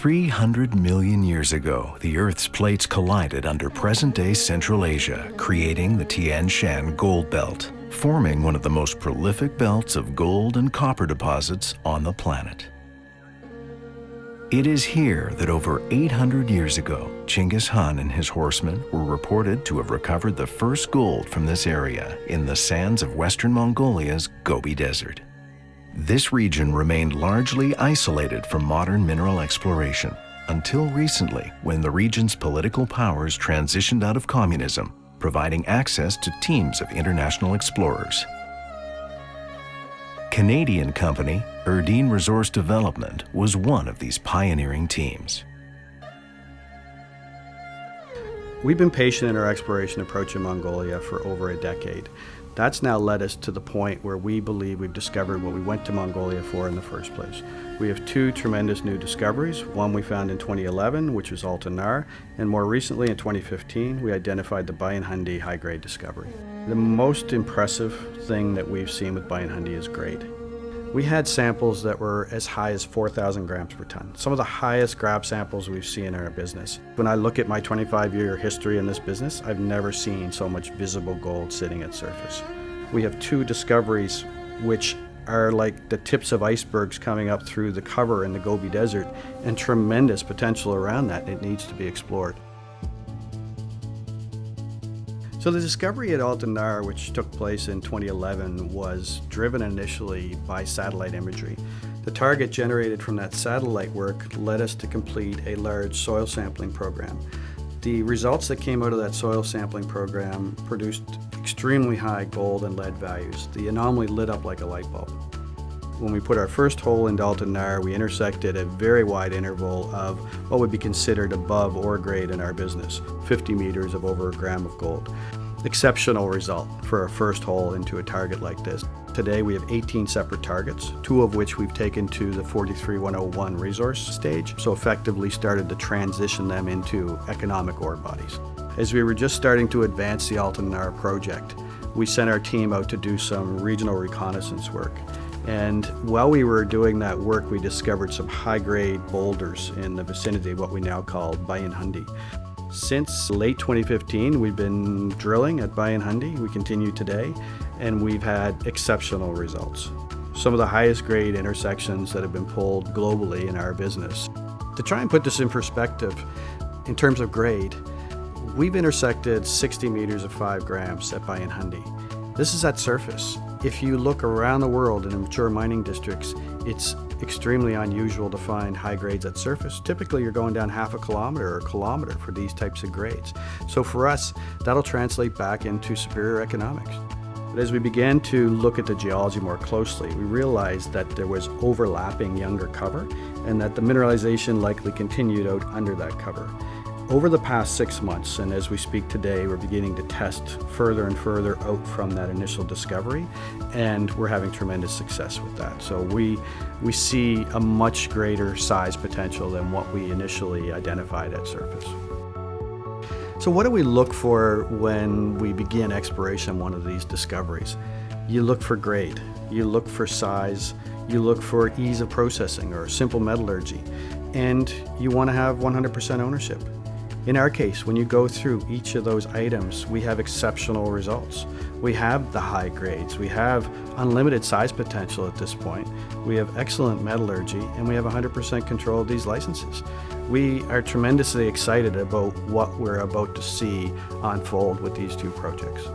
300 million years ago, the Earth's plates collided under present-day Central Asia, creating the Tian Shan Gold Belt, forming one of the most prolific belts of gold and copper deposits on the planet. It is here that over 800 years ago, Genghis Khan and his horsemen were reported to have recovered the first gold from this area in the sands of Western Mongolia's Gobi Desert. This region remained largely isolated from modern mineral exploration until recently, when the region's political powers transitioned out of communism, providing access to teams of international explorers. Canadian company Erdene Resource Development was one of these pioneering teams. We've been patient in our exploration approach in Mongolia for over a decade. That's now led us to the point where we believe we've discovered what we went to Mongolia for in the first place. We have two tremendous new discoveries. One we found in 2011, which was Altan Nar, and more recently in 2015, we identified the Bayan Hundi high-grade discovery. The most impressive thing that we've seen with Bayan Hundi is grade. We had samples that were as high as 4,000 grams per ton, some of the highest grab samples we've seen in our business. When I look at my 25-year history in this business, I've never seen so much visible gold sitting at surface. We have two discoveries which are like the tips of icebergs coming up through the cover in the Gobi Desert, and tremendous potential around that. It needs to be explored. So the discovery at Altan Nar, which took place in 2011, was driven initially by satellite imagery. The target generated from that satellite work led us to complete a large soil sampling program. The results that came out of that soil sampling program produced extremely high gold and lead values. The anomaly lit up like a light bulb. When we put our first hole into Altan Nar, we intersected a very wide interval of what would be considered above ore grade in our business, 50 meters of over a gram of gold. Exceptional result for our first hole into a target like this. Today we have 18 separate targets, two of which we've taken to the 43101 resource stage, so effectively started to transition them into economic ore bodies. As we were just starting to advance the Altan Nar project, we sent our team out to do some regional reconnaissance work. And while we were doing that work, we discovered some high-grade boulders in the vicinity of what we now call Bayan Hundi. Since late 2015, we've been drilling at Bayan Hundi. We continue today, and we've had exceptional results. Some of the highest grade intersections that have been pulled globally in our business. To try and put this in perspective, in terms of grade, we've intersected 60 meters of 5 grams at Bayan Hundi. This is at surface. If you look around the world in mature mining districts, it's extremely unusual to find high grades at surface. Typically, you're going down half a kilometer or a kilometer for these types of grades. So for us, that'll translate back into superior economics. But as we began to look at the geology more closely, we realized that there was overlapping younger cover and that the mineralization likely continued out under that cover. Over the past 6 months, and as we speak today, we're beginning to test further and further out from that initial discovery, and we're having tremendous success with that. So we see a much greater size potential than what we initially identified at surface. So what do we look for when we begin exploration on one of these discoveries? You look for grade, you look for size, you look for ease of processing or simple metallurgy, and you want to have 100% ownership. In our case, when you go through each of those items, we have exceptional results. We have the high grades, we have unlimited size potential at this point, we have excellent metallurgy, and we have 100% control of these licenses. We are tremendously excited about what we're about to see unfold with these two projects.